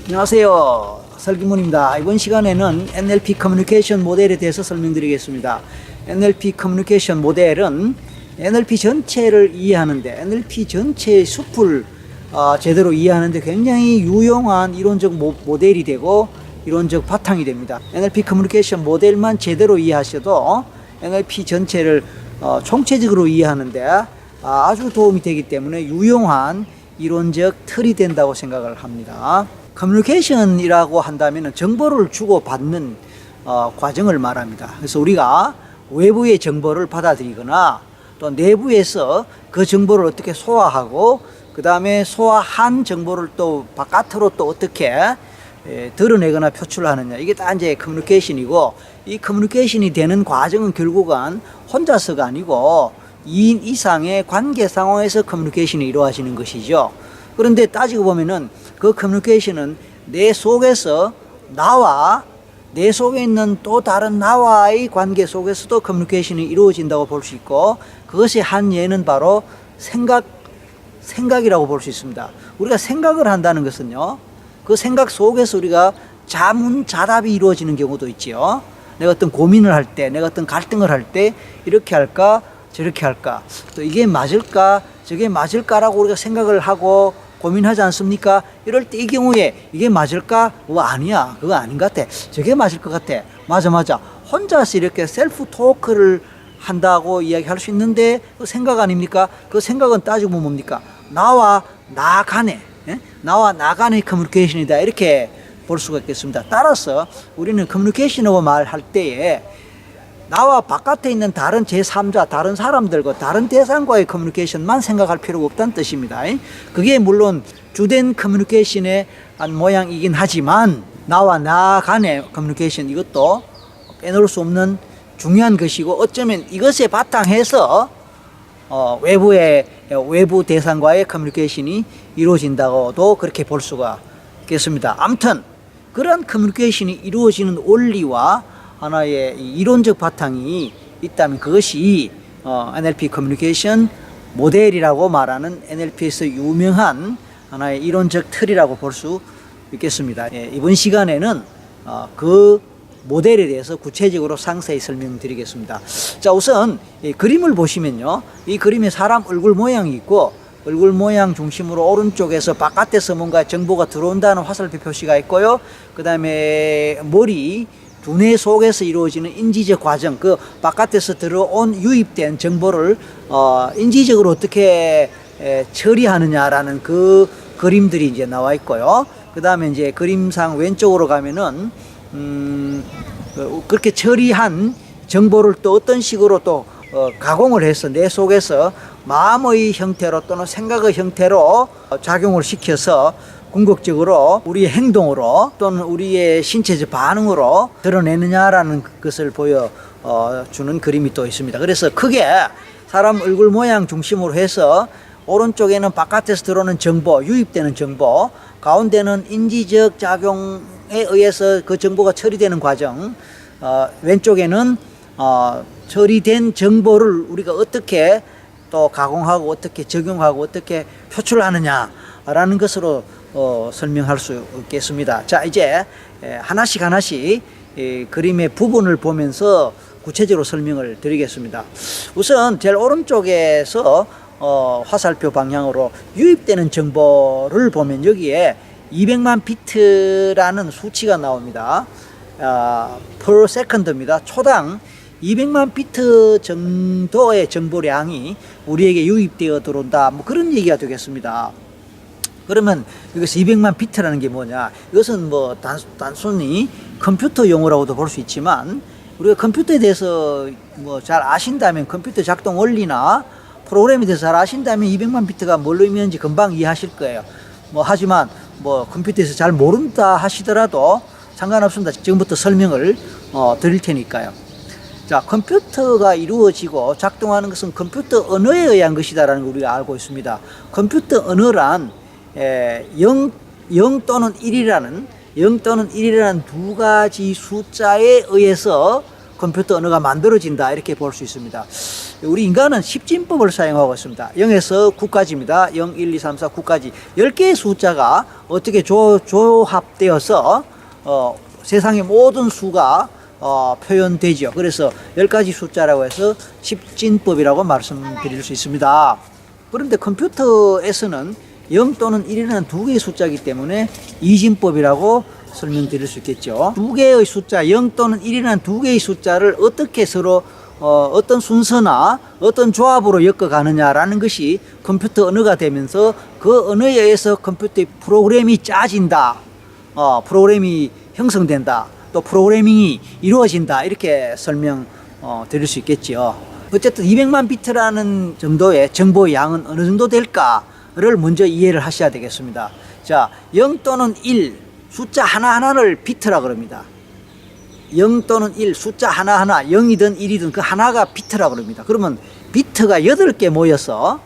안녕하세요. 설기문입니다. 이번 시간에는 NLP 커뮤니케이션 모델에 대해서 설명드리겠습니다. NLP 커뮤니케이션 모델은 NLP 전체를 이해하는데, NLP 전체의 숲을 제대로 이해하는데 굉장히 유용한 이론적 모델이 되고 이론적 바탕이 됩니다. NLP 커뮤니케이션 모델만 제대로 이해하셔도 NLP 전체를 총체적으로 이해하는데 아주 도움이 되기 때문에 유용한 이론적 틀이 된다고 생각을 합니다. 커뮤니케이션이라고 한다면 정보를 주고받는 과정을 말합니다. 그래서 우리가 외부의 정보를 받아들이거나 또 내부에서 그 정보를 어떻게 소화하고 그 다음에 소화한 정보를 또 바깥으로 또 어떻게 드러내거나 표출하느냐, 이게 다 이제 커뮤니케이션이고, 이 커뮤니케이션이 되는 과정은 결국은 혼자서가 아니고 2인 이상의 관계 상황에서 커뮤니케이션이 이루어지는 것이죠. 그런데 따지고 보면은 그 커뮤니케이션은 내 속에서 나와 내 속에 있는 또 다른 나와의 관계 속에서도 커뮤니케이션이 이루어진다고 볼 수 있고, 그것의 한 예는 바로 생각이라고 볼 수 있습니다. 우리가 생각을 한다는 것은요, 그 생각 속에서 우리가 자문자답이 이루어지는 경우도 있지요. 내가 어떤 고민을 할 때, 내가 어떤 갈등을 할 때 이렇게 할까 저렇게 할까, 또 이게 맞을까 저게 맞을까라고 우리가 생각을 하고 고민하지 않습니까? 이럴 때 이 경우에 이게 맞을까? 아니야, 그거 아닌 것 같아. 저게 맞을 것 같아. 맞아. 혼자서 이렇게 셀프 토크를 한다고 이야기할 수 있는데 그 생각 아닙니까? 그 생각은 따지고 보면 뭡니까? 나와 나 간의 커뮤니케이션이다, 이렇게 볼 수가 있겠습니다. 따라서 우리는 커뮤니케이션이라고 말할 때에 나와 바깥에 있는 다른 제3자, 다른 사람들과 다른 대상과의 커뮤니케이션만 생각할 필요가 없다는 뜻입니다. 그게 물론 주된 커뮤니케이션의 한 모양이긴 하지만 나와 나 간의 커뮤니케이션, 이것도 빼놓을 수 없는 중요한 것이고, 어쩌면 이것에 바탕해서 외부 대상과의 커뮤니케이션이 이루어진다고도 그렇게 볼 수가 있겠습니다. 아무튼 그런 커뮤니케이션이 이루어지는 원리와 하나의 이론적 바탕이 있다면 그것이 NLP 커뮤니케이션 모델이라고 말하는 NLP에서 유명한 하나의 이론적 틀이라고 볼 수 있겠습니다. 이번 시간에는 그 모델에 대해서 구체적으로 상세히 설명드리겠습니다. 자, 우선 이 그림을 보시면요, 이 그림에 사람 얼굴 모양이 있고, 얼굴 모양 중심으로 오른쪽에서 바깥에서 뭔가 정보가 들어온다는 화살표 표시가 있고요, 그 다음에 머리 두뇌 속에서 이루어지는 인지적 과정, 그 바깥에서 들어온 유입된 정보를 인지적으로 어떻게 처리하느냐라는 그 그림들이 이제 나와 있고요. 그 다음에 이제 그림상 왼쪽으로 가면은 그렇게 처리한 정보를 또 어떤 식으로 또 가공을 해서 내 속에서 마음의 형태로 또는 생각의 형태로 작용을 시켜서 궁극적으로 우리의 행동으로 또는 우리의 신체적 반응으로 드러내느냐라는 것을 보여주는 그림이 또 있습니다. 그래서 크게 사람 얼굴 모양 중심으로 해서 오른쪽에는 바깥에서 들어오는 정보, 유입되는 정보, 가운데는 인지적 작용에 의해서 그 정보가 처리되는 과정, 왼쪽에는 처리된 정보를 우리가 어떻게 또 가공하고 어떻게 적용하고 어떻게 표출하느냐라는 것으로 설명할 수 있겠습니다. 자, 이제 하나씩 그림의 부분을 보면서 구체적으로 설명을 드리겠습니다. 우선 제일 오른쪽에서 화살표 방향으로 유입되는 정보를 보면 여기에 200만 비트라는 수치가 나옵니다. per second입니다. 초당 200만 비트 정도의 정보량이 우리에게 유입되어 들어온다, 뭐 그런 얘기가 되겠습니다. 그러면 여기서 200만 비트라는 게 뭐냐? 이것은 뭐 단순히 컴퓨터 용어라고도 볼 수 있지만, 우리가 컴퓨터에 대해서 뭐 잘 아신다면, 컴퓨터 작동 원리나 프로그램에 대해서 잘 아신다면 200만 비트가 뭘 의미하는지 금방 이해하실 거예요. 뭐 하지만 뭐 컴퓨터에서 잘 모른다 하시더라도 상관없습니다. 지금부터 설명을 드릴 테니까요. 자, 컴퓨터가 이루어지고 작동하는 것은 컴퓨터 언어에 의한 것이다라는 걸 우리가 알고 있습니다. 컴퓨터 언어란 0 또는 1이라는 두 가지 숫자에 의해서 컴퓨터 언어가 만들어진다 이렇게 볼 수 있습니다. 우리 인간은 십진법을 사용하고 있습니다. 0에서 9까지입니다. 0, 1, 2, 3, 4, 9까지 10개의 숫자가 어떻게 조합되어서 세상의 모든 수가 표현되죠. 그래서 10가지 숫자라고 해서 십진법이라고 말씀드릴 수 있습니다. 그런데 컴퓨터에서는 0 또는 1이라는 두 개의 숫자이기 때문에 이진법이라고 설명드릴 수 있겠죠. 두 개의 숫자 0 또는 1이라는 두 개의 숫자를 어떻게 서로 어떤 순서나 어떤 조합으로 엮어가느냐라는 것이 컴퓨터 언어가 되면서 그 언어에 의해서 컴퓨터의 프로그램이 짜진다, 프로그램이 형성된다, 또 프로그래밍이 이루어진다 이렇게 드릴 수 있겠죠. 어쨌든 200만 비트라는 정도의 정보의 양은 어느 정도 될까를 먼저 이해를 하셔야 되겠습니다. 자, 0 또는 1 숫자 하나하나를 비트라 그럽니다. 0 또는 1 숫자 하나하나 0이든 1이든 그 하나가 비트라 그럽니다. 그러면 비트가 8개 모여서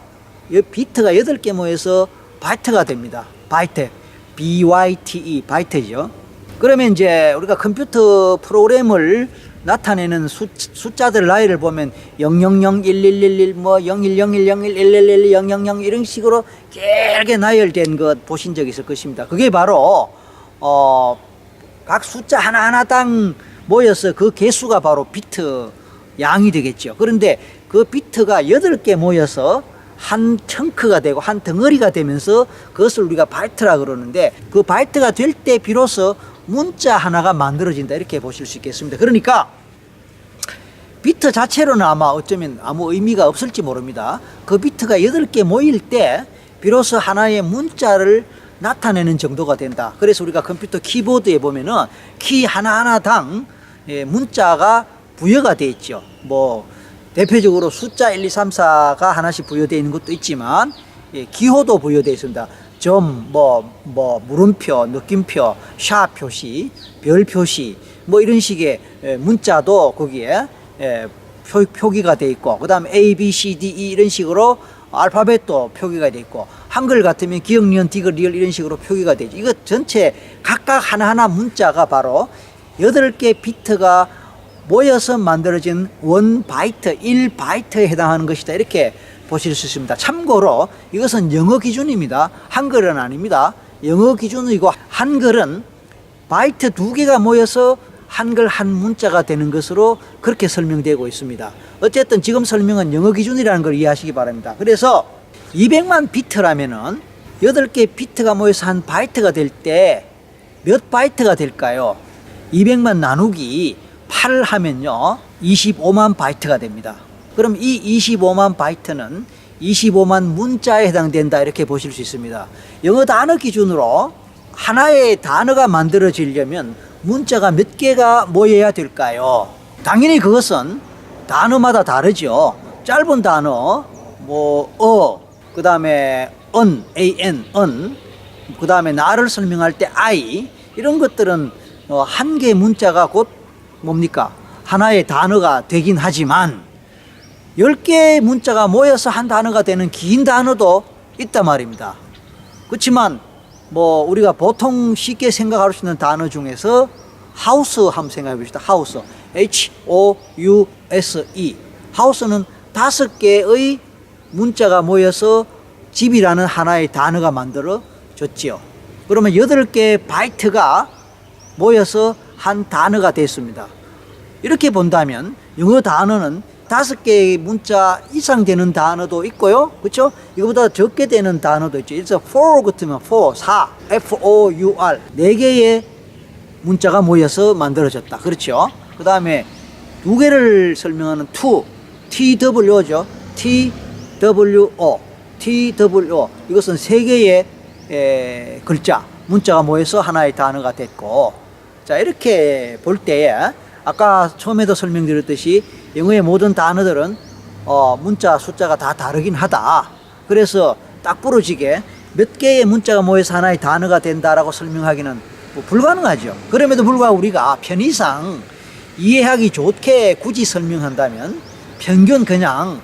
바이트가 됩니다. 바이트, BYTE 바이트죠. 그러면 이제 우리가 컴퓨터 프로그램을 나타내는 숫자들 나이를 보면 000, 1111, 뭐 010101, 1111, 000 이런 식으로 길게 나열된 것 보신 적 있을 것입니다. 그게 바로 각 숫자 하나하나당 모여서 그 개수가 바로 비트 양이 되겠죠. 그런데 그 비트가 8개 모여서 한 청크가 되고 한 덩어리가 되면서 그것을 우리가 바이트라 그러는데 그 바이트가 될 때 비로소 문자 하나가 만들어진다 이렇게 보실 수 있겠습니다. 그러니까 비트 자체로는 아마 어쩌면 아무 의미가 없을지 모릅니다. 그 비트가 8개 모일 때 비로소 하나의 문자를 나타내는 정도가 된다. 그래서 우리가 컴퓨터 키보드에 보면은 키 하나하나당 문자가 부여가 되어 있죠. 뭐 대표적으로 숫자 1, 2, 3, 4가 하나씩 부여되어 있는 것도 있지만 기호도 부여되어 있습니다. 점, 물음표, 느낌표, 샤 표시, 별 표시, 뭐 이런 식의 문자도 거기에 표기가 되어 있고, 그 다음에 A, B, C, D, E 이런 식으로 알파벳도 표기가 되어 있고, 한글 같으면 기역, 니은, 디귿, 리을 이런 식으로 표기가 되죠. 이거 전체 각각 하나하나 문자가 바로 8개 비트가 모여서 만들어진 1바이트, 1바이트에 해당하는 것이다. 이렇게 보실 수 있습니다. 참고로 이것은 영어 기준입니다. 한글은 아닙니다. 영어 기준이고 한글은 바이트 2개가 모여서 한글 한 문자가 되는 것으로 그렇게 설명되고 있습니다. 어쨌든 지금 설명은 영어 기준이라는 걸 이해하시기 바랍니다. 그래서 200만 비트라면은 8개 비트가 모여서 한 바이트가 될 때 몇 바이트가 될까요? 200만 나누기 8 하면요 25만 바이트가 됩니다. 그럼 이 25만 바이트는 25만 문자에 해당된다 이렇게 보실 수 있습니다. 영어 단어 기준으로 하나의 단어가 만들어지려면 문자가 몇 개가 모여야 될까요? 당연히 그것은 단어마다 다르죠. 짧은 단어 그 다음에 an, 그 다음에 나를 설명할 때 I 이런 것들은 한 개의 문자가 곧 뭡니까? 하나의 단어가 되긴 하지만 10개의 문자가 모여서 한 단어가 되는 긴 단어도 있단 말입니다. 그렇지만 우리가 보통 쉽게 생각할 수 있는 단어 중에서 하우스 한번 생각해 봅시다. 하우스, H-O-U-S-E. 하우스는 5개의 문자가 모여서 집이라는 하나의 단어가 만들어졌지요. 그러면 8개의 바이트가 모여서 한 단어가 됐습니다. 이렇게 본다면 영어 단어는 5개의 문자 이상 되는 단어도 있고요. 그렇죠? 이거보다 적게 되는 단어도 있죠. 그래서 for 같으면 for, 4, F-O-U-R 4개의 문자가 모여서 만들어졌다. 그렇죠? 그 다음에 2개를 설명하는 to, TWO죠. TWO, TWO 이것은 3개의 글자, 문자가 모여서 하나의 단어가 됐고, 자 이렇게 볼 때에 아까 처음에도 설명드렸듯이 영어의 모든 단어들은 문자 숫자가 다 다르긴 하다. 그래서 딱 부러지게 몇 개의 문자가 모여서 하나의 단어가 된다라고 설명하기는 불가능하죠. 그럼에도 불구하고 우리가 편의상 이해하기 좋게 굳이 설명한다면 평균 그냥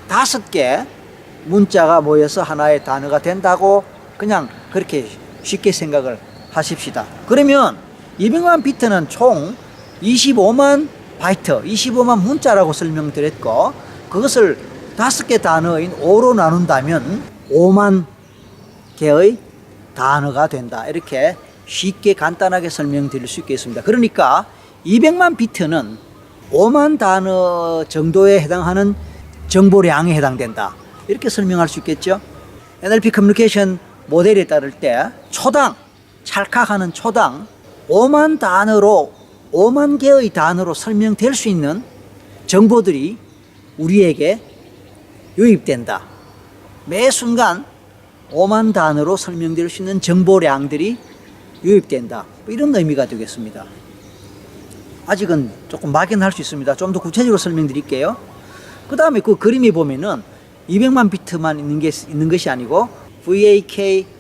5개 문자가 모여서 하나의 단어가 된다고 그냥 그렇게 쉽게 생각을 하십시다. 그러면 200만 비트는 총 25만 바이트, 25만 문자라고 설명드렸고, 그것을 5개 단어인 5로 나눈다면 5만 개의 단어가 된다. 이렇게 쉽게 간단하게 설명드릴 수 있겠습니다. 그러니까 200만 비트는 5만 단어 정도에 해당하는 정보량에 해당된다. 이렇게 설명할 수 있겠죠. NLP 커뮤니케이션 모델에 따를 때 초당, 찰칵하는 초당 5만 단어로 5만 개의 단어로 설명될 수 있는 정보들이 우리에게 유입된다. 매 순간 5만 단어로 설명될 수 있는 정보량들이 유입된다. 이런 의미가 되겠습니다. 아직은 조금 막연할 수 있습니다. 좀 더 구체적으로 설명드릴게요. 그 다음에 그 그림에 보면은 200만 비트만 있는 것이 아니고 VAKOG라는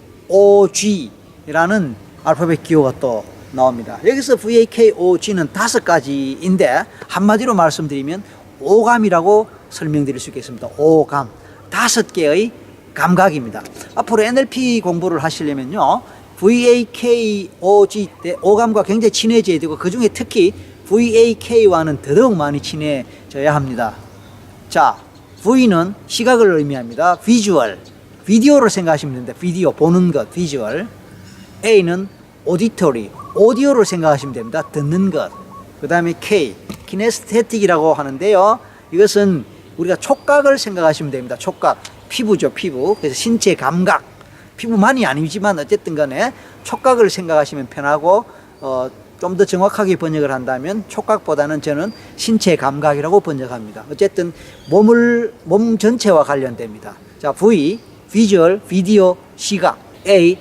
알파벳 기호가 또 나옵니다. 여기서 VAKOG는 5가지인데 한마디로 말씀드리면 오감이라고 설명드릴 수 있겠습니다. 오감. 5개의 감각입니다. 앞으로 NLP 공부를 하시려면요, VAKOG 때 오감과 굉장히 친해져야 되고, 그 중에 특히 VAK와는 더더욱 많이 친해져야 합니다. 자, V는 시각을 의미합니다. 비주얼, 비디오를 생각하시면 됩니다. 비디오, 보는 것, 비주얼. A는 오디토리, 오디오를 생각하시면 됩니다. 듣는 것. 그 다음에 K, 키네스테틱이라고 하는데요, 이것은 우리가 촉각을 생각하시면 됩니다. 촉각, 피부죠, 피부. 그래서 신체 감각, 피부만이 아니지만 어쨌든 간에 촉각을 생각하시면 편하고, 좀 더 정확하게 번역을 한다면 촉각보다는 저는 신체 감각이라고 번역합니다. 어쨌든 몸 전체와 관련됩니다. 자, V, 비주얼, 비디오, 시각. A,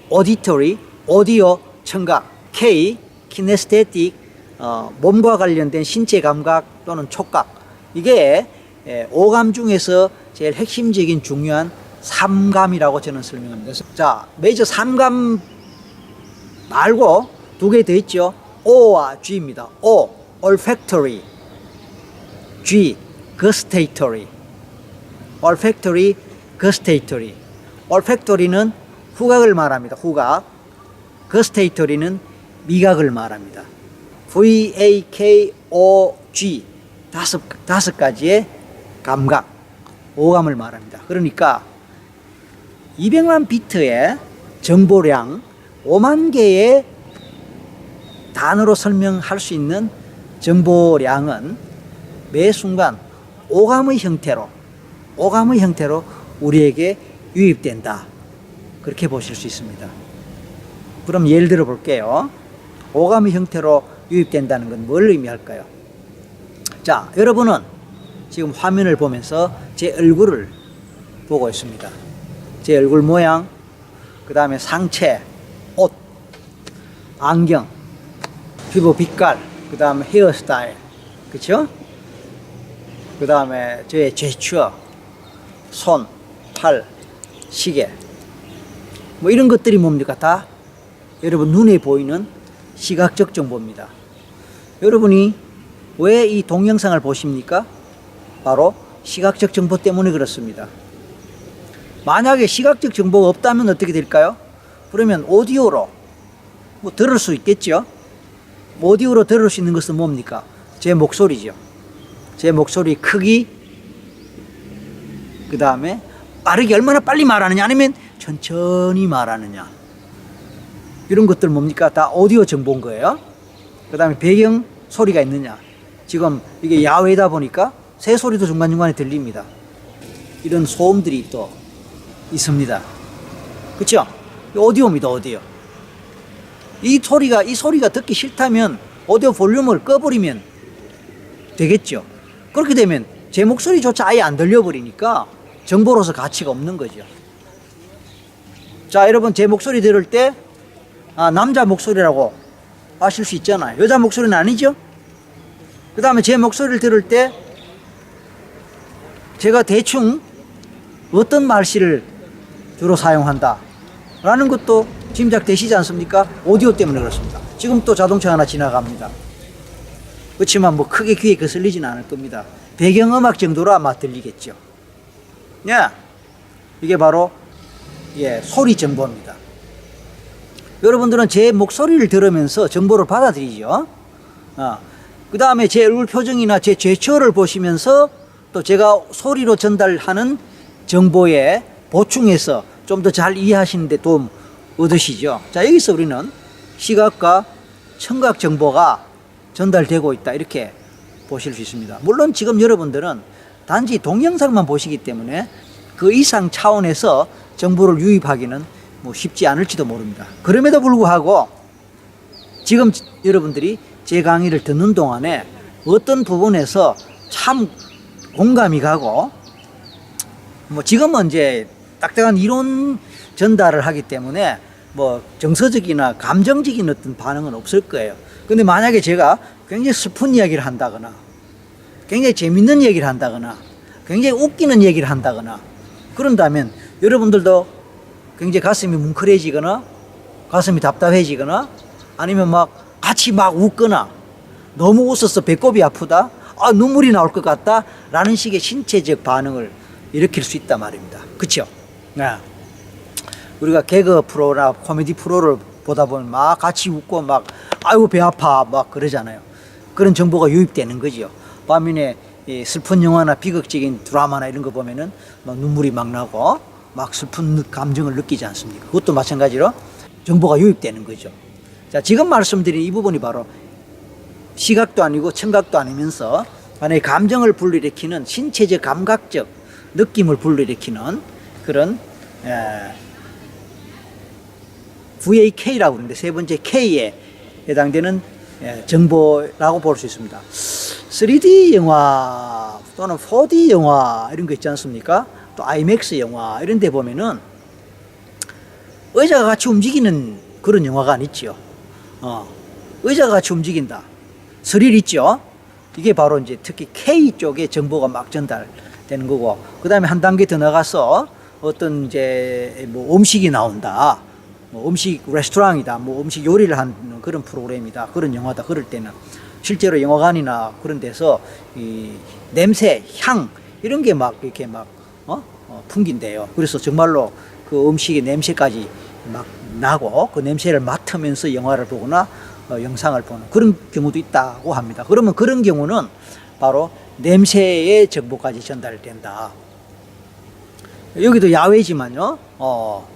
오디토리, 오디오, 청각. K, 키네스테틱, 몸과 관련된 신체 감각 또는 촉각. 이게 오감 중에서 제일 핵심적인 중요한 3감이라고 저는 설명합니다. 자, 메이저 3감 말고 2개 더 있죠. O와 G입니다. O, olfactory. G, gustatory. olfactory, gustatory. olfactory는 후각을 말합니다. 후각. gustatory는 미각을 말합니다. VAKOG, 5가지의 감각, 오감을 말합니다. 그러니까 200만 비트의 정보량, 5만 개의 단어로 설명할 수 있는 정보량은 매 순간 오감의 형태로 우리에게 유입된다. 그렇게 보실 수 있습니다. 그럼 예를 들어 볼게요. 오감의 형태로 유입된다는 건 뭘 의미할까요? 자, 여러분은 지금 화면을 보면서 제 얼굴을 보고 있습니다. 제 얼굴 모양, 그 다음에 상체, 옷, 안경, 피부 빛깔, 그 다음에 헤어스타일, 그쵸? 그 다음에 저의 제스처, 손, 팔, 시계, 뭐 이런 것들이 뭡니까? 다 여러분 눈에 보이는 시각적 정보입니다. 여러분이 왜 이 동영상을 보십니까? 바로 시각적 정보 때문에 그렇습니다. 만약에 시각적 정보가 없다면 어떻게 될까요? 그러면 오디오로 뭐 들을 수 있겠죠? 오디오로 들을 수 있는 것은 뭡니까? 제 목소리죠. 제 목소리 크기, 그 다음에 빠르게 얼마나 빨리 말하느냐 아니면 천천히 말하느냐, 이런 것들 뭡니까? 다 오디오 정보인 거예요. 그 다음에 배경 소리가 있느냐, 지금 이게 야외다 보니까 새 소리도 중간중간에 들립니다. 이런 소음들이 또 있습니다. 그쵸? 오디오입니다. 오디오. 이 소리가 듣기 싫다면 오디오 볼륨을 꺼버리면 되겠죠. 그렇게 되면 제 목소리조차 아예 안 들려버리니까 정보로서 가치가 없는 거죠. 자, 여러분 제 목소리 들을 때 남자 목소리라고 아실 수 있잖아요. 여자 목소리는 아니죠. 그 다음에 제 목소리를 들을 때 제가 대충 어떤 말씨를 주로 사용한다 라는 것도 짐작되시지 않습니까? 오디오 때문에 그렇습니다. 지금 또 자동차 하나 지나갑니다. 그렇지만 뭐 크게 귀에 거슬리지는 않을 겁니다. 배경음악 정도로 아마 들리겠죠. 예, 이게 바로 소리 정보입니다. 여러분들은 제 목소리를 들으면서 정보를 받아들이죠. 그 다음에 제 얼굴 표정이나 제 제스처를 보시면서 또 제가 소리로 전달하는 정보에 보충해서 좀 더 잘 이해하시는 데 도움 얻으시죠. 자, 여기서 우리는 시각과 청각 정보가 전달되고 있다, 이렇게 보실 수 있습니다. 물론 지금 여러분들은 단지 동영상만 보시기 때문에 그 이상 차원에서 정보를 유입하기는 뭐 쉽지 않을지도 모릅니다. 그럼에도 불구하고 지금 여러분들이 제 강의를 듣는 동안에 어떤 부분에서 참 공감이 가고, 뭐 지금은 이제 딱딱한 이론 전달을 하기 때문에 뭐 정서적이나 감정적인 어떤 반응은 없을 거예요. 근데 만약에 제가 굉장히 슬픈 이야기를 한다거나, 굉장히 재밌는 얘기를 한다거나, 굉장히 웃기는 얘기를 한다거나 그런다면 여러분들도 굉장히 가슴이 뭉클해지거나 가슴이 답답해지거나 아니면 막 같이 막 웃거나 너무 웃어서 배꼽이 아프다, 눈물이 나올 것 같다 라는 식의 신체적 반응을 일으킬 수 있단 말입니다. 그쵸? 네. 우리가 개그 프로나 코미디 프로를 보다 보면 막 같이 웃고 막 아이고 배 아파 막 그러잖아요. 그런 정보가 유입되는 거죠. 반면에 슬픈 영화나 비극적인 드라마나 이런 거 보면은 막 눈물이 막 나고 막 슬픈 감정을 느끼지 않습니까? 그것도 마찬가지로 정보가 유입되는 거죠. 자, 지금 말씀드린 이 부분이 바로 시각도 아니고 청각도 아니면서 만약에 감정을 불러일으키는 신체적 감각적 느낌을 불러일으키는 그런 VAK라고 그러는데 세 번째 K에 해당되는 정보라고 볼 수 있습니다. 3D 영화 또는 4D 영화 이런 거 있지 않습니까? 또 IMAX 영화 이런 데 보면은 의자가 같이 움직이는 그런 영화가 있죠. 의자가 같이 움직인다. 스릴 있죠. 이게 바로 이제 특히 K 쪽에 정보가 막 전달되는 거고, 그 다음에 한 단계 더 나가서 어떤 이제 뭐 음식이 나온다, 뭐 음식 레스토랑이다, 뭐 음식 요리를 하는 그런 프로그램이다, 그런 영화다. 그럴 때는 실제로 영화관이나 그런 데서 이 냄새, 향 이런 게 막 이렇게 막 풍긴대요. 그래서 정말로 그 음식의 냄새까지 막 나고 그 냄새를 맡으면서 영화를 보거나 영상을 보는 그런 경우도 있다고 합니다. 그러면 그런 경우는 바로 냄새의 정보까지 전달된다. 여기도 야외지만요.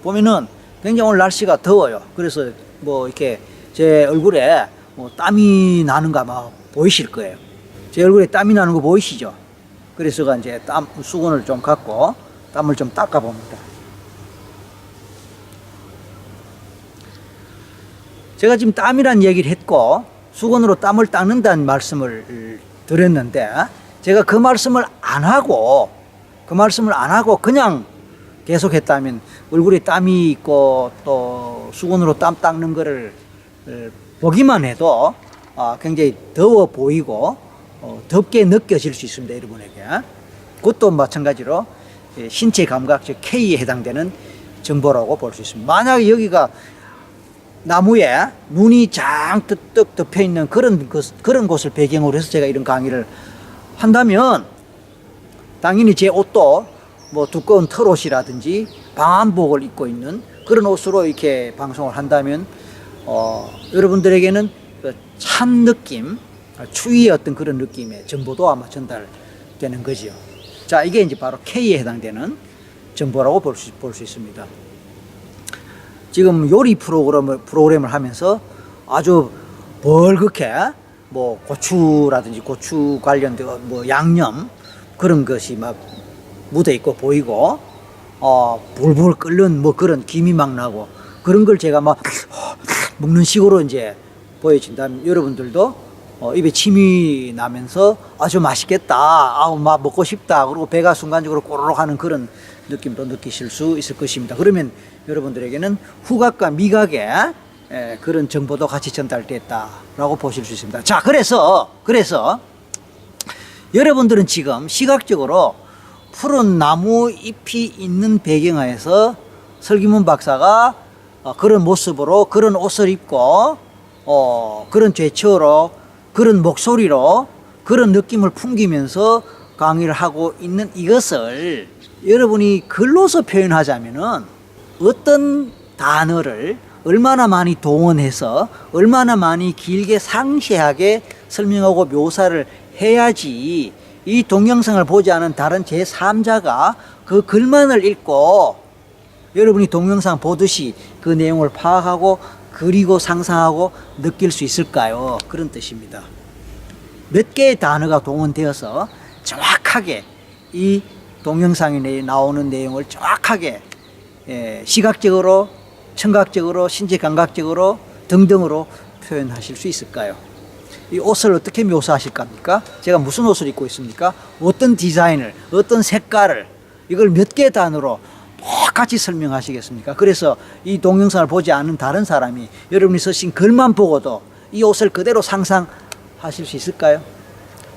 보면은 굉장히 오늘 날씨가 더워요. 그래서 뭐 이렇게 제 얼굴에 뭐 땀이 나는 거 아마 보이실 거예요. 제 얼굴에 땀이 나는 거 보이시죠? 그래서 이제 수건을 좀 갖고 땀을 좀 닦아 봅니다. 제가 지금 땀이란 얘기를 했고 수건으로 땀을 닦는다는 말씀을 드렸는데, 제가 그 말씀을 안 하고 그냥 계속 했다면 얼굴에 땀이 있고 또 수건으로 땀 닦는 거를 보기만 해도 굉장히 더워 보이고 덥게 느껴질 수 있습니다, 여러분에게. 그것도 마찬가지로 신체 감각적 K에 해당되는 정보라고 볼 수 있습니다. 만약에 여기가 나무에 눈이 장뜩 덮여 있는 그런 곳을 배경으로 해서 제가 이런 강의를 한다면 당연히 제 옷도 뭐 두꺼운 털옷이라든지 방한복을 입고 있는 그런 옷으로 이렇게 방송을 한다면 여러분들에게는 그 찬 느낌, 추위의 어떤 그런 느낌의 정보도 아마 전달되는 거죠. 자, 이게 이제 바로 K에 해당되는 정보라고 볼 수 있습니다. 지금 요리 프로그램을 하면서 아주 벌겋게 뭐 고추라든지 고추 관련된 뭐 양념 그런 것이 막 묻어 있고 보이고 불불 끓는 뭐 그런 김이 막 나고 그런 걸 제가 막 먹는 식으로 이제 보여진다면 여러분들도 입에 침이 나면서 아주 맛있겠다, 막 먹고 싶다, 그리고 배가 순간적으로 꼬르륵 하는 그런 느낌도 느끼실 수 있을 것입니다. 그러면 여러분들에게는 후각과 미각의 그런 정보도 같이 전달됐다라고 보실 수 있습니다. 자, 그래서 여러분들은 지금 시각적으로 푸른 나무 잎이 있는 배경하에서 설기문 박사가 그런 모습으로 그런 옷을 입고 그런 제스처로 그런 목소리로 그런 느낌을 풍기면서 강의를 하고 있는 이것을 여러분이 글로서 표현하자면은 어떤 단어를 얼마나 많이 동원해서 얼마나 많이 길게 상세하게 설명하고 묘사를 해야지 이 동영상을 보지 않은 다른 제3자가 그 글만을 읽고 여러분이 동영상 보듯이 그 내용을 파악하고 그리고 상상하고 느낄 수 있을까요? 그런 뜻입니다. 몇 개의 단어가 동원되어서 정확하게 이 동영상에 나오는 내용을 정확하게 시각적으로, 청각적으로, 신체 감각적으로 등등으로 표현하실 수 있을까요? 이 옷을 어떻게 묘사하실 겁니까? 제가 무슨 옷을 입고 있습니까? 어떤 디자인을, 어떤 색깔을, 이걸 몇 개의 단어로 똑같이 설명하시겠습니까? 그래서 이 동영상을 보지 않는 다른 사람이 여러분이 쓰신 글만 보고도 이 옷을 그대로 상상하실 수 있을까요?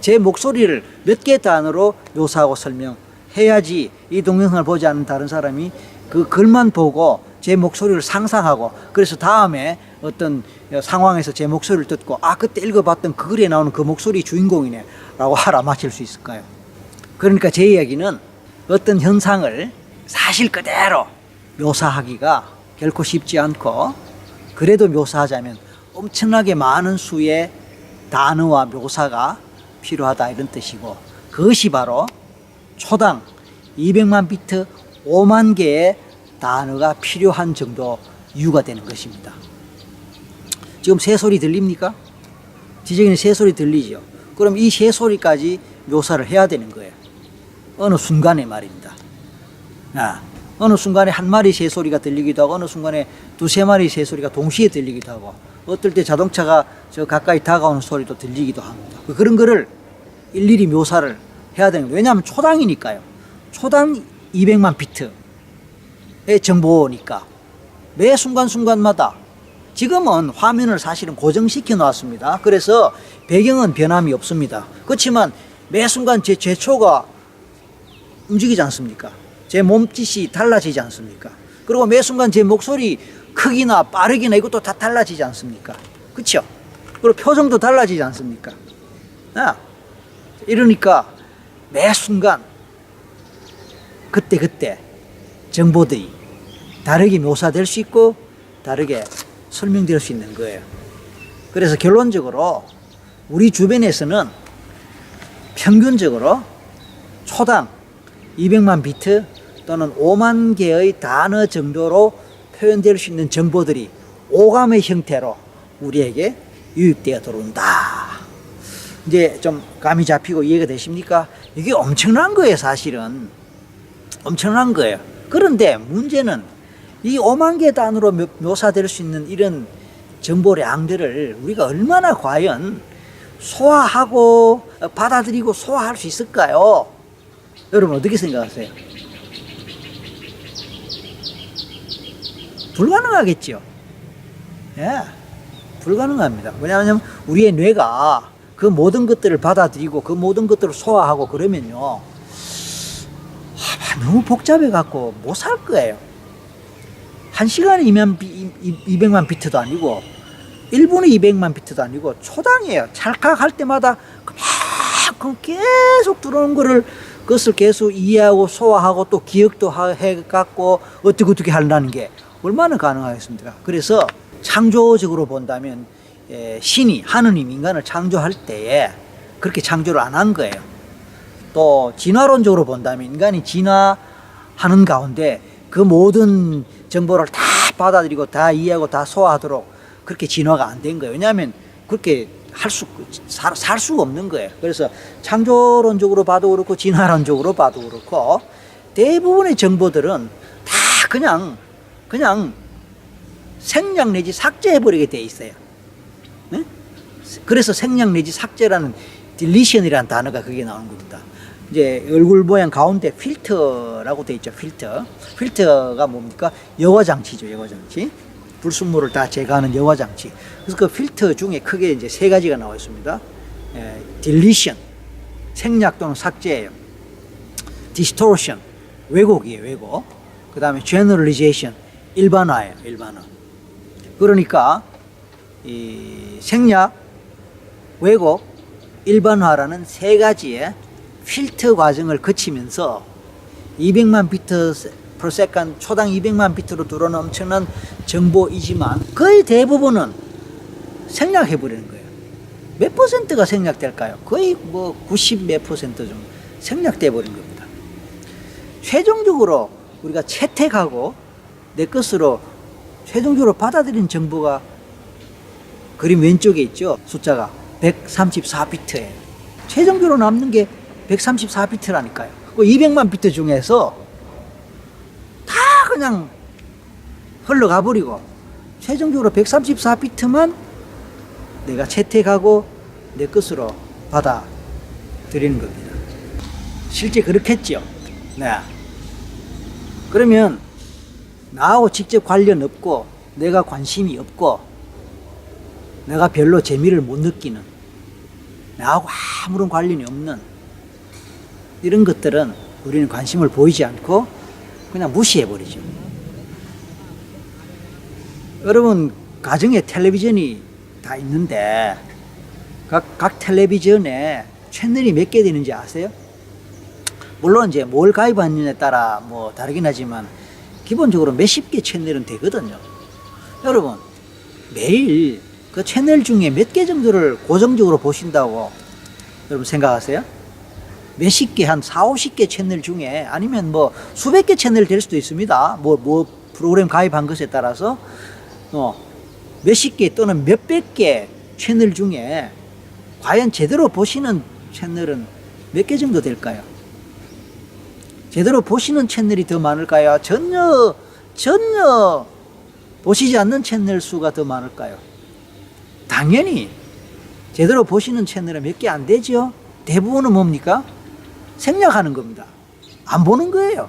제 목소리를 몇 개의 단어로 묘사하고 설명해야지 이 동영상을 보지 않는 다른 사람이 그 글만 보고 제 목소리를 상상하고 그래서 다음에 어떤 상황에서 제 목소리를 듣고 아 그때 읽어봤던 그 글에 나오는 그 목소리 주인공이네 라고 알아맞힐 수 있을까요? 그러니까 제 이야기는 어떤 현상을 사실 그대로 묘사하기가 결코 쉽지 않고 그래도 묘사하자면 엄청나게 많은 수의 단어와 묘사가 필요하다 이런 뜻이고 그것이 바로 초당 200만 비트 5만 개의 단어가 필요한 정도 이유가 되는 것입니다. 지금 새소리 들립니까? 지정이는 새소리 들리죠? 그럼 이 새소리까지 묘사를 해야 되는 거예요. 어느 순간에 말입니다. 어느 순간에 한 마리 새소리가 들리기도 하고 어느 순간에 두세 마리 새소리가 동시에 들리기도 하고 어떨 때 자동차가 저 가까이 다가오는 소리도 들리기도 합니다. 그런 거를 일일이 묘사를 해야 되는 거예요. 왜냐하면 초당이니까요. 초당 200만 비트의 정보니까 매 순간순간마다 지금은 화면을 사실은 고정시켜 놨습니다. 그래서 배경은 변함이 없습니다. 그렇지만 매 순간 제 촉가 움직이지 않습니까? 제 몸짓이 달라지지 않습니까? 그리고 매 순간 제 목소리 크기나 빠르기나 이것도 다 달라지지 않습니까? 그렇죠? 그리고 표정도 달라지지 않습니까? 이러니까 매 순간 그때 정보들이 다르게 묘사될 수 있고 다르게 설명될 수 있는 거예요. 그래서 결론적으로 우리 주변에서는 평균적으로 초당 200만 비트 또는 5만 개의 단어 정도로 표현될 수 있는 정보들이 오감의 형태로 우리에게 유입되어 들어온다. 이제 좀 감이 잡히고 이해가 되십니까? 이게 엄청난 거예요, 사실은. 엄청난 거예요. 그런데 문제는 이 5만 개 단어로 묘사될 수 있는 이런 정보량들을 우리가 얼마나 과연 소화하고 받아들이고 소화할 수 있을까요? 여러분 어떻게 생각하세요? 불가능하겠죠. 예, 불가능합니다. 왜냐하면 우리의 뇌가 그 모든 것들을 받아들이고 그 모든 것들을 소화하고 그러면요 너무 복잡해 갖고 못 살 거예요. 1시간에 200만 비트도 아니고 1분에 200만 비트도 아니고 초당이에요. 찰칵할 때마다 그만큼 계속 들어오는 거를 그것을 계속 이해하고 소화하고 또 기억도 해갖고 어떻게 하려는 게 얼마나 가능하겠습니까? 그래서 창조적으로 본다면 신이 하느님 인간을 창조할 때에 그렇게 창조를 안 한 거예요. 또 진화론적으로 본다면 인간이 진화하는 가운데 그 모든 정보를 다 받아들이고 다 이해하고 다 소화하도록 그렇게 진화가 안 된 거예요. 왜냐하면 그렇게 살 수가 없는 거예요. 그래서 창조론적으로 봐도 그렇고 진화론적으로 봐도 그렇고 대부분의 정보들은 다 그냥 생략 내지 삭제해버리게 돼 있어요. 네? 그래서 생략 내지 삭제라는 딜리션이라는 단어가 거기에 나오는 겁니다. 이제 얼굴 모양 가운데 필터라고 돼 있죠. 필터가 뭡니까? 여과장치죠. 여과장치. 불순물을 다 제거하는 여과장치. 그래서 그 필터 중에 크게 이제 세 가지가 나와 있습니다. 딜리션, 생략 또는 삭제예요. 디스토션, 왜곡이에요. 왜곡. 그 다음에 제너럴리제이션, 일반화예요. 일반화. 그러니까 이 생략, 왜곡, 일반화라는 세 가지의 필터 과정을 거치면서 200만 비트 per 초당 200만 비트로 들어오는 엄청난 정보이지만 거의 대부분은 생략해버리는 거예요. 몇 퍼센트가 생략될까요? 거의 뭐 90 몇 퍼센트 정도 생략돼 버린 겁니다. 최종적으로 우리가 채택하고 내 것으로 최종적으로 받아들인 정보가 그림 왼쪽에 있죠. 숫자가 134비트예요. 최종적으로 남는 게 134비트라니까요. 그 200만 비트 중에서 다 그냥 흘러가 버리고 최종적으로 134비트만 내가 채택하고 내 것으로 받아들이는 겁니다. 실제 그렇겠죠. 네. 그러면 나하고 직접 관련 없고 내가 관심이 없고 내가 별로 재미를 못 느끼는 나하고 아무런 관련이 없는 이런 것들은 우리는 관심을 보이지 않고 그냥 무시해버리죠. 여러분 가정에 텔레비전이 다 있는데 각 텔레비전에 채널이 몇 개 되는지 아세요? 물론 이제 뭘 가입하느냐에 따라 뭐 다르긴 하지만 기본적으로 몇십 개 채널은 되거든요. 여러분 매일 그 채널 중에 몇 개 정도를 고정적으로 보신다고 여러분 생각하세요? 몇십 개, 한 4, 50개 채널 중에 아니면 뭐 수백 개 채널 될 수도 있습니다. 뭐 프로그램 가입한 것에 따라서 몇십 개 또는 몇백 개 채널 중에 과연 제대로 보시는 채널은 몇 개 정도 될까요? 제대로 보시는 채널이 더 많을까요? 전혀 보시지 않는 채널 수가 더 많을까요? 당연히 제대로 보시는 채널은 몇 개 안 되죠. 대부분은 뭡니까? 생략하는 겁니다. 안 보는 거예요.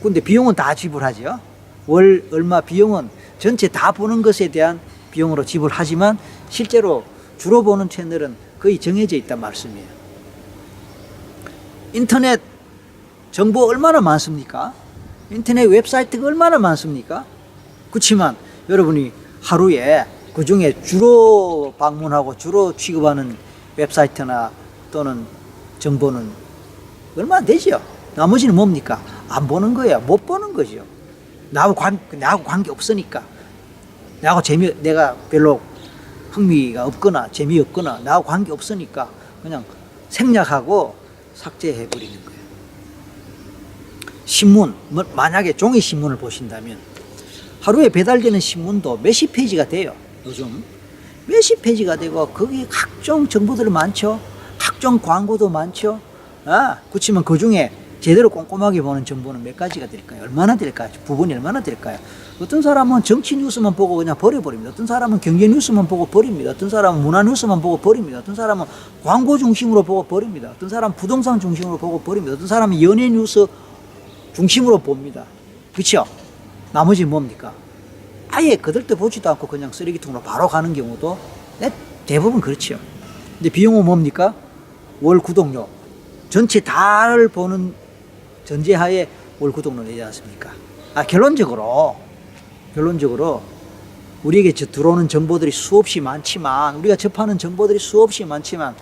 근데 비용은 다 지불하죠. 월 얼마 비용은 전체 다 보는 것에 대한 비용으로 지불하지만 실제로 주로 보는 채널은 거의 정해져 있단 말씀이에요. 인터넷 정보 얼마나 많습니까? 인터넷 웹사이트가 얼마나 많습니까? 그렇지만 여러분이 하루에 그 중에 주로 방문하고 주로 취급하는 웹사이트나 또는 정보는 얼마 안 되죠. 나머지는 뭡니까? 안 보는 거야. 못 보는 거죠. 나하고 관계 없으니까. 내가 별로 흥미가 없거나 재미없거나 나하고 관계 없으니까 그냥 생략하고 삭제해버리는 거예요. 신문, 만약에 종이 신문을 보신다면 하루에 배달되는 신문도 몇십 페이지가 돼요. 요즘 몇십 페이지가 되고 거기에 각종 정보들이 많죠. 각종 광고도 많죠. 그렇지만 그 중에 제대로 꼼꼼하게 보는 정보는 몇 가지가 될까요? 얼마나 될까요? 부분이 얼마나 될까요? 어떤 사람은 정치 뉴스만 보고 그냥 버려버립니다. 어떤 사람은 경제 뉴스만 보고 버립니다. 어떤 사람은 문화 뉴스만 보고 버립니다. 어떤 사람은 광고 중심으로 보고 버립니다. 어떤 사람은 부동산 중심으로 보고 버립니다. 어떤 사람은 연예 뉴스 중심으로 봅니다. 그렇죠? 나머지 뭡니까? 아예 거들떠 보지도 않고 그냥 쓰레기통으로 바로 가는 경우도 대부분 그렇죠. 근데 비용은 뭡니까? 월 구독료. 전체 다를 보는 전제하에 월 구독료 내지 않습니까? 결론적으로 우리에게 들어오는 정보들이 수없이 많지만 우리가 접하는 정보들이 수없이 많지만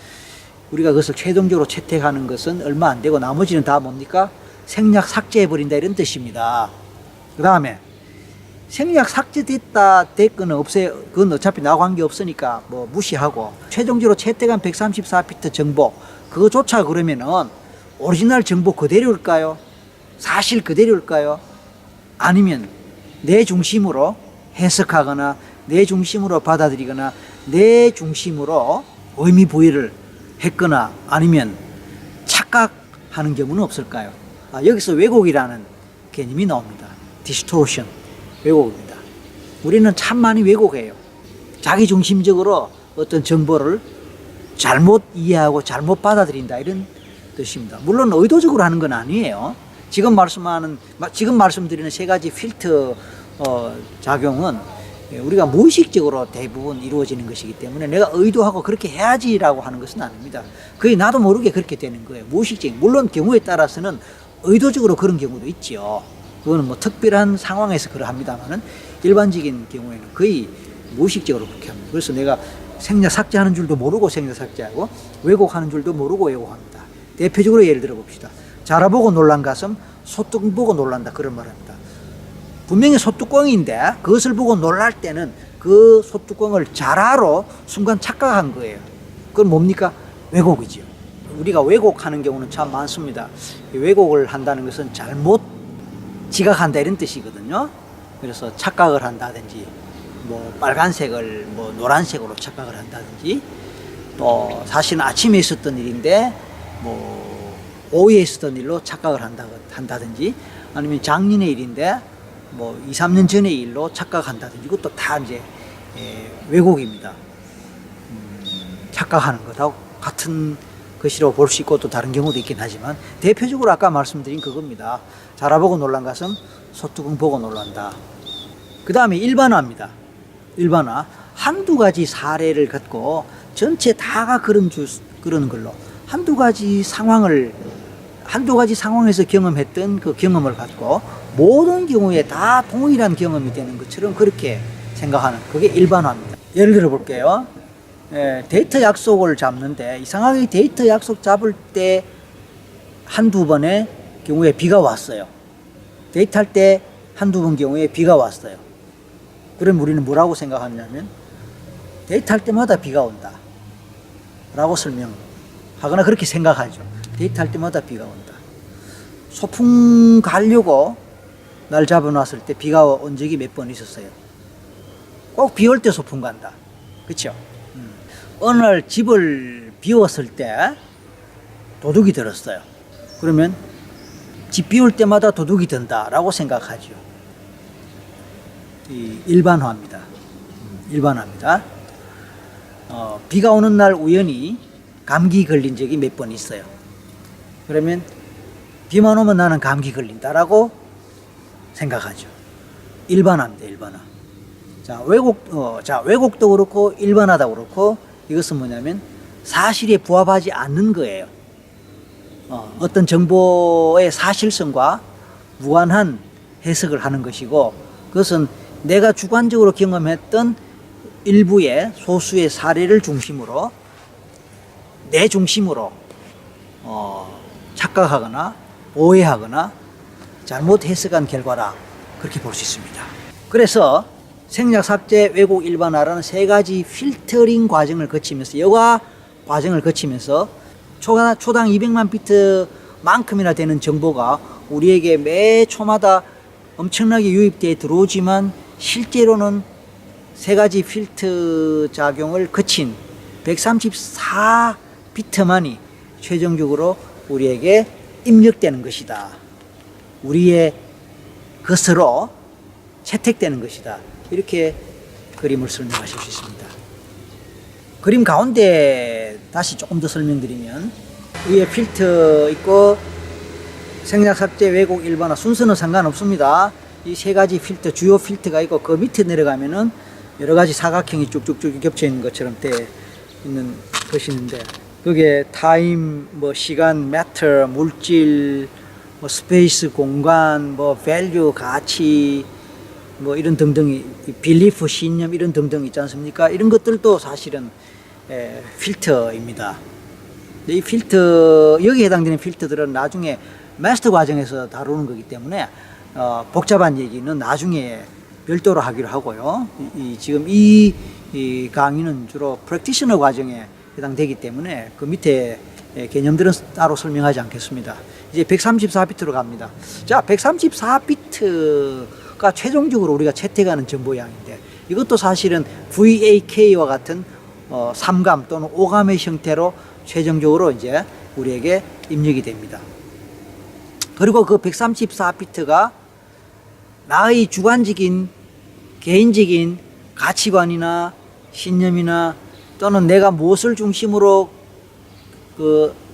우리가 그것을 최종적으로 채택하는 것은 얼마 안 되고 나머지는 다 뭡니까? 생략 삭제해버린다 이런 뜻입니다. 그 다음에 생략 삭제됐다 됐거나 없애 그건 어차피 나와 관계 없으니까 뭐 무시하고 최종적으로 채택한 134비트 정보 그거조차 그러면은 오리지널 정보 그대로일까요? 사실 그대로일까요? 아니면 내 중심으로 해석하거나 내 중심으로 받아들이거나 내 중심으로 의미 부여를 했거나 아니면 착각하는 경우는 없을까요? 여기서 왜곡이라는 개념이 나옵니다. 디스토션, 왜곡입니다. 우리는 참 많이 왜곡해요. 자기중심적으로 어떤 정보를 잘못 이해하고 잘못 받아들인다 이런 뜻입니다. 물론 의도적으로 하는 건 아니에요. 지금 말씀드리는 세 가지 필터 작용은 우리가 무의식적으로 대부분 이루어지는 것이기 때문에 내가 의도하고 그렇게 해야지라고 하는 것은 아닙니다. 거의 나도 모르게 그렇게 되는 거예요. 무의식적인. 물론 경우에 따라서는 의도적으로 그런 경우도 있죠. 그거는 뭐 특별한 상황에서 그러합니다만은 일반적인 경우에는 거의 무의식적으로 그렇게 합니다. 그래서 내가 생략 삭제하는 줄도 모르고 생략 삭제하고 왜곡하는 줄도 모르고 왜곡합니다. 대표적으로 예를 들어 봅시다. 자라보고 놀란 가슴 소뚜껑 보고 놀란다 그런 말합니다. 분명히 소뚜껑인데 그것을 보고 놀랄 때는 그 소뚜껑을 자라로 순간 착각한 거예요. 그건 뭡니까? 왜곡이죠. 우리가 왜곡하는 경우는 참 많습니다. 왜곡을 한다는 것은 잘못 지각한다 이런 뜻이거든요. 그래서 착각을 한다든지 뭐 빨간색을 뭐 노란색으로 착각을 한다든지 또 사실은 아침에 있었던 일인데 뭐 오후에 있었던 일로 착각을 한다든지 아니면 작년의 일인데 뭐 2, 3년 전의 일로 착각한다든지 이것도 다 이제 왜곡입니다. 착각하는 것하고 같은 것이라고 볼 수 있고 또 다른 경우도 있긴 하지만 대표적으로 아까 말씀드린 그겁니다. 자라보고 놀란 것은 소뚜껑 보고 놀란다. 그 다음에 일반화입니다. 일반화. 한두 가지 사례를 갖고 전체 다가 그런 걸로 한두 가지 상황에서 경험했던 그 경험을 갖고 모든 경우에 다 동일한 경험이 되는 것처럼 그렇게 생각하는 그게 일반화입니다. 예를 들어 볼게요. 데이트 약속을 잡는데 이상하게 데이트 약속 잡을 때 한두 번의 경우에 비가 왔어요. 데이트할 때 한두 번 경우에 비가 왔어요. 그럼 우리는 뭐라고 생각하냐면 데이트할 때마다 비가 온다 라고 설명하거나 그렇게 생각하죠. 데이트할 때마다 비가 온다. 소풍 가려고 날 잡아놨을 때 비가 온 적이 몇 번 있었어요. 꼭 비 올 때 소풍 간다. 그렇죠? 어느 날 집을 비웠을 때 도둑이 들었어요. 그러면 집 비울 때마다 도둑이 든다라고 생각하죠. 일반화입니다. 일반화입니다. 비가 오는 날 우연히 감기 걸린 적이 몇 번 있어요. 그러면 비만 오면 나는 감기 걸린다라고 생각하죠. 일반화입니다. 일반화. 왜곡도 그렇고 일반화도 그렇고 이것은 뭐냐면 사실에 부합하지 않는 거예요. 어떤 정보의 사실성과 무관한 해석을 하는 것이고 그것은 내가 주관적으로 경험했던 일부의 소수의 사례를 중심으로 내 중심으로 착각하거나 오해하거나 잘못 해석한 결과라 그렇게 볼 수 있습니다. 그래서 생략, 삭제, 왜곡, 일반화라는 세 가지 필터링 과정을 거치면서 여과 과정을 거치면서 초당 200만 비트만큼이나 되는 정보가 우리에게 매 초마다 엄청나게 유입되어 들어오지만 실제로는 세 가지 필터 작용을 거친 134비트만이 최종적으로 우리에게 입력되는 것이다. 우리의 것으로 채택되는 것이다. 이렇게 그림을 설명하실 수 있습니다. 그림 가운데 다시 조금 더 설명드리면 위에 필터 있고 생략, 삭제, 왜곡, 일반화 순서는 상관없습니다. 이 세 가지 필터, 주요 필터가 있고 그 밑에 내려가면은 여러 가지 사각형이 쭉쭉쭉 겹쳐 있는 것처럼 되어 있는 것이 있는데 그게 타임, 뭐 시간, 매터, 물질, 뭐 스페이스, 공간, 뭐 밸류, 가치, 뭐 이런 등등이 빌리프, 신념 이런 등등 있지 않습니까? 이런 것들도 사실은 필터입니다. 이 필터 여기에 해당되는 필터들은 나중에 마스터 과정에서 다루는 거기 때문에 복잡한 얘기는 나중에 별도로 하기로 하고요. 지금 이 강의는 주로 프랙티셔너 과정에 해당되기 때문에 그 밑에 개념들은 따로 설명하지 않겠습니다. 이제 134비트로 갑니다. 자, 134비트가 최종적으로 우리가 채택하는 정보량인데 이것도 사실은 VAK와 같은 3감 또는 5감의 형태로 최종적으로 이제 우리에게 입력이 됩니다. 그리고 그 134비트가 나의 주관적인 개인적인 가치관이나 신념이나 또는 내가 무엇을 중심으로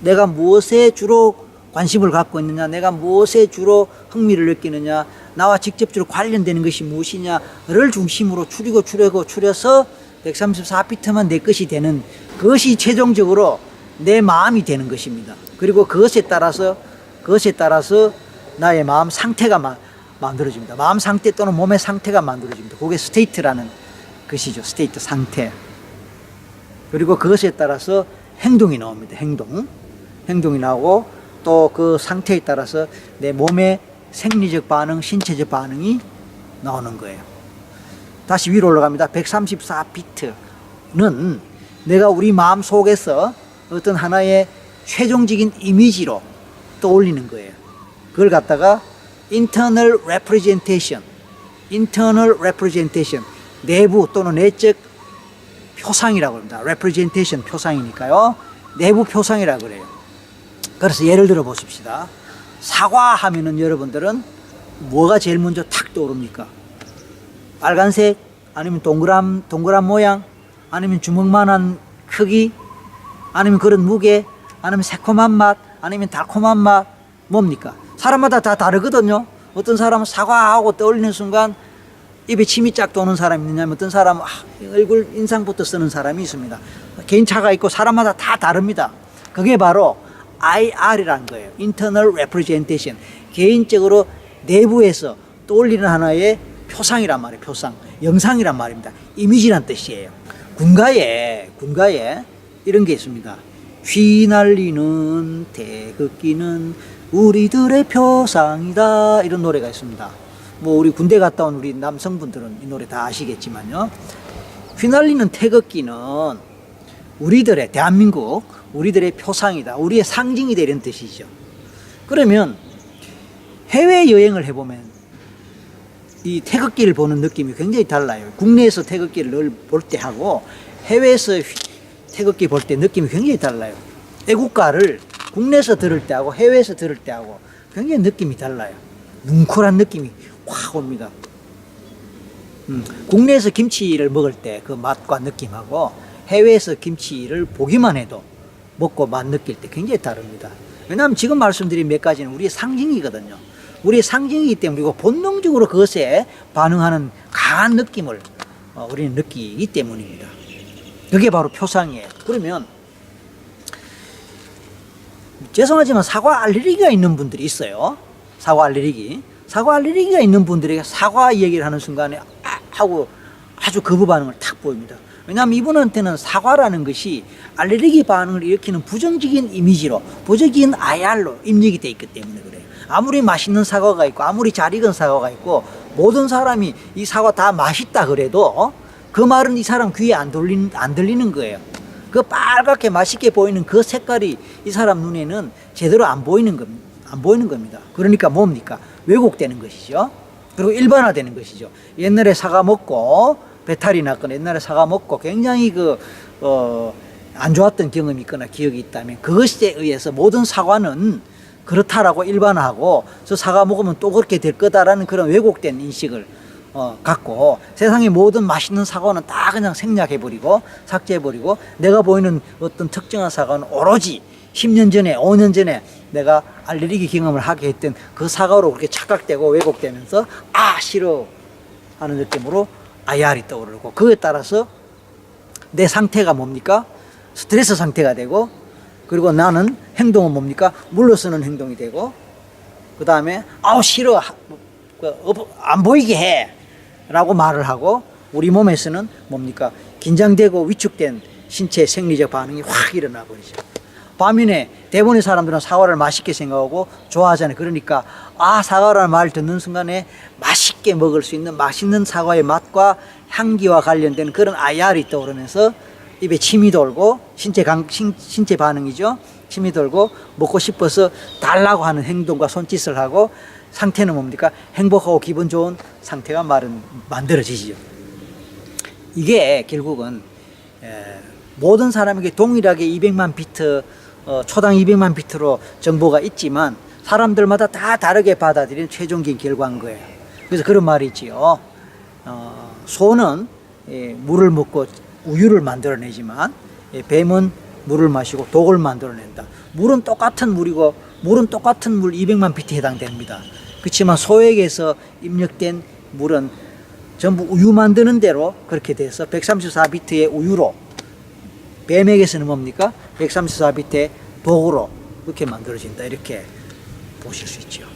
내가 무엇에 주로 관심을 갖고 있느냐, 내가 무엇에 주로 흥미를 느끼느냐, 나와 직접적으로 관련되는 것이 무엇이냐를 중심으로 추려서 134비트만 내 것이 되는 그것이 최종적으로 내 마음이 되는 것입니다. 그리고 그것에 따라서 나의 마음 상태가 만들어집니다. 마음 상태 또는 몸의 상태가 만들어집니다. 그게 스테이트라는 것이죠. 스테이트 상태. 그리고 그것에 따라서 행동이 나옵니다. 행동이 나오고 또 그 상태에 따라서 내 몸의 생리적 반응, 신체적 반응이 나오는 거예요. 다시 위로 올라갑니다. 134비트는 내가 우리 마음 속에서 어떤 하나의 최종적인 이미지로 떠올리는 거예요. 그걸 갖다가 internal representation, 내부 또는 내적 표상이라고 합니다. representation 표상이니까요. 내부 표상이라고 그래요. 그래서 예를 들어 보십시다. 사과 하면은 여러분들은 뭐가 제일 먼저 탁 떠오릅니까? 빨간색, 아니면 동그란 모양, 아니면 주먹만한 크기, 아니면 그런 무게, 아니면 새콤한 맛, 아니면 달콤한 맛, 뭡니까? 사람마다 다 다르거든요. 어떤 사람은 사과하고 떠올리는 순간 입에 침이 쫙 도는 사람이 있느냐면 어떤 사람은 얼굴 인상부터 쓰는 사람이 있습니다. 개인차가 있고 사람마다 다 다릅니다. 그게 바로 IR이라는 거예요. Internal Representation. 개인적으로 내부에서 떠올리는 하나의 표상이란 말이에요. 표상. 영상이란 말입니다. 이미지란 뜻이에요. 군가에 이런 게 있습니다. 휘날리는 태극기는 우리들의 표상이다. 이런 노래가 있습니다. 뭐 우리 군대 갔다 온 우리 남성분들은 이 노래 다 아시겠지만요. 휘날리는 태극기는 우리들의 대한민국 우리들의 표상이다. 우리의 상징이 되는 뜻이죠. 그러면 해외여행을 해보면 이 태극기를 보는 느낌이 굉장히 달라요. 국내에서 태극기를 늘 볼 때 하고 해외에서 태극기 볼 때 느낌이 굉장히 달라요. 애국가를 국내에서 들을 때하고 해외에서 들을 때하고 굉장히 느낌이 달라요. 뭉클한 느낌이 확 옵니다. 국내에서 김치를 먹을 때 그 맛과 느낌하고 해외에서 김치를 보기만 해도 먹고 맛 느낄 때 굉장히 다릅니다. 왜냐하면 지금 말씀드린 몇 가지는 우리의 상징이거든요. 우리의 상징이기 때문에 그리고 본능적으로 그것에 반응하는 강한 느낌을 우리는 느끼기 때문입니다. 그게 바로 표상이에요. 그러면 죄송하지만 사과 알레르기가 있는 분들이 있어요. 사과 알레르기가 있는 분들에게 사과 얘기를 하는 순간에 하고 아주 거부 반응을 탁 보입니다. 왜냐하면 이분한테는 사과라는 것이 알레르기 반응을 일으키는 부정적인 이미지로, 부정적인 IR로 입력이 돼 있기 때문에 그래요. 아무리 맛있는 사과가 있고 아무리 잘 익은 사과가 있고 모든 사람이 이 사과 다 맛있다 그래도 그 말은 이 사람 귀에 안 들리는 거예요. 그 빨갛게 맛있게 보이는 그 색깔이 이 사람 눈에는 제대로 안 보이는 겁니다. 그러니까 뭡니까? 왜곡되는 것이죠. 그리고 일반화되는 것이죠. 옛날에 사과 먹고 배탈이 났거나 옛날에 사과 먹고 굉장히 안 좋았던 경험이 있거나 기억이 있다면 그것에 의해서 모든 사과는 그렇다라고 일반화하고 저 사과 먹으면 또 그렇게 될 거다라는 그런 왜곡된 인식을 갖고 세상의 모든 맛있는 사과는 다 그냥 생략해버리고 삭제해버리고 내가 보이는 어떤 특정한 사과는 오로지 10년 전에 5년 전에 내가 알레르기 경험을 하게 했던 그 사과로 그렇게 착각되고 왜곡되면서 싫어 하는 느낌으로 IR이 떠오르고 그에 따라서 내 상태가 뭡니까? 스트레스 상태가 되고 그리고 나는 행동은 뭡니까? 물러서는 행동이 되고 그 다음에 싫어 안 보이게 해 라고 말을 하고 우리 몸에서는 뭡니까? 긴장되고 위축된 신체 생리적 반응이 확 일어나 버리죠. 반면에 대부분의 사람들은 사과를 맛있게 생각하고 좋아하잖아요. 그러니까 사과라는 말을 듣는 순간에 맛있게 먹을 수 있는 맛있는 사과의 맛과 향기와 관련된 그런 IR이 떠오르면서 입에 침이 돌고 신체 반응이죠. 침이 돌고 먹고 싶어서 달라고 하는 행동과 손짓을 하고 상태는 뭡니까? 행복하고 기분 좋은 상태가 만들어지죠. 이게 결국은 모든 사람에게 동일하게 200만 비트 초당 200만 비트로 정보가 있지만 사람들마다 다 다르게 받아들이는 최종적인 결과인 거예요. 그래서 그런 말이 있지요. 소는 물을 먹고 우유를 만들어내지만 뱀은 물을 마시고 독을 만들어낸다. 물은 똑같은 물이고 물은 똑같은 물 200만 비트에 해당됩니다. 그렇지만 소에게서 입력된 물은 전부 우유 만드는 대로 그렇게 돼서 134비트의 우유로 뱀에게서는 뭡니까? 134비트의 독으로 그렇게 만들어진다. 이렇게 보실 수 있죠.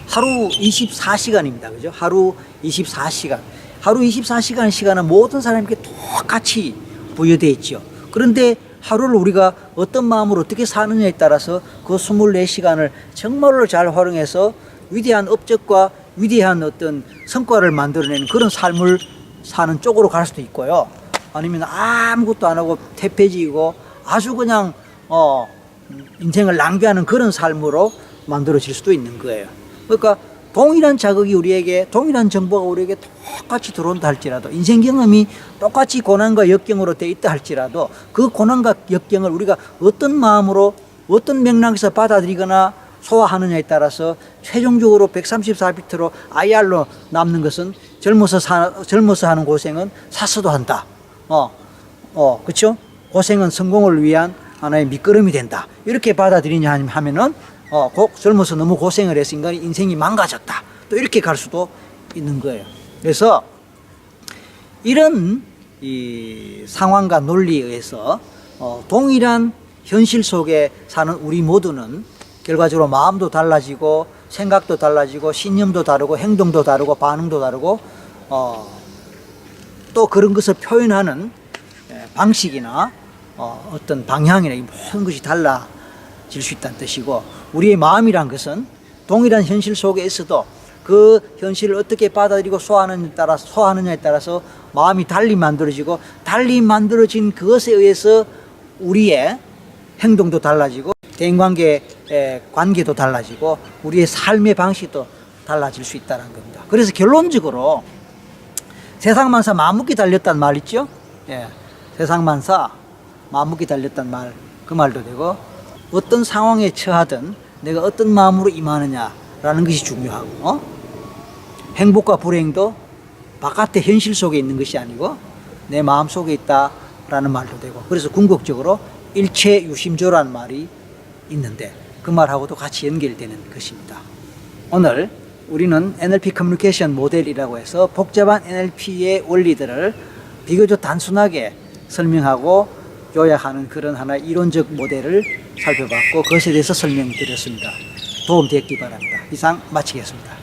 하루 24시간입니다. 그죠? 하루 24시간. 하루 24시간 시간은 모든 사람에게 똑같이 부여되어 있죠. 그런데 하루를 우리가 어떤 마음으로 어떻게 사느냐에 따라서 그 24시간을 정말로 잘 활용해서 위대한 업적과 위대한 어떤 성과를 만들어내는 그런 삶을 사는 쪽으로 갈 수도 있고요. 아니면 아무것도 안 하고 태폐지이고 아주 그냥 인생을 낭비하는 그런 삶으로 만들어질 수도 있는 거예요. 그러니까 동일한 자극이 우리에게, 동일한 정보가 우리에게 똑같이 들어온다 할지라도, 인생 경험이 똑같이 고난과 역경으로 돼 있다 할지라도 그 고난과 역경을 우리가 어떤 마음으로 어떤 맥락에서 받아들이거나 소화하느냐에 따라서 최종적으로 134비트로 IR로 남는 것은 젊어서 하는 고생은 사서도 한다. 그렇죠? 고생은 성공을 위한 하나의 밑거름이 된다. 이렇게 받아들이냐 하면은 젊어서 너무 고생을 해서 인간이 인생이 망가졌다. 또 이렇게 갈 수도 있는 거예요. 그래서 이런 이 상황과 논리에 의해서 동일한 현실 속에 사는 우리 모두는 결과적으로 마음도 달라지고 생각도 달라지고 신념도 다르고 행동도 다르고 반응도 다르고 또 그런 것을 표현하는 방식이나 어떤 방향이나 이 모든 것이 달라질 수 있다는 뜻이고, 우리의 마음이란 것은 동일한 현실 속에 있어도 그 현실을 어떻게 받아들이고 소화하느냐에 따라서 마음이 달리 만들어지고, 달리 만들어진 그것에 의해서 우리의 행동도 달라지고 대인관계 관계도 달라지고 우리의 삶의 방식도 달라질 수 있다는 겁니다. 그래서 결론적으로 세상만사 마음먹기 달렸단 말 있죠? 세상만사 마음먹기 달렸단 말, 그 말도 되고, 어떤 상황에 처하든 내가 어떤 마음으로 임하느냐라는 것이 중요하고, 행복과 불행도 바깥의 현실 속에 있는 것이 아니고 내 마음 속에 있다라는 말도 되고, 그래서 궁극적으로 일체유심조라는 말이 있는데 그 말하고도 같이 연결되는 것입니다. 오늘 우리는 NLP 커뮤니케이션 모델이라고 해서 복잡한 NLP의 원리들을 비교적 단순하게 설명하고 요약하는 그런 하나의 이론적 모델을 살펴봤고, 그것에 대해서 설명드렸습니다. 도움되었기 바랍니다. 이상 마치겠습니다.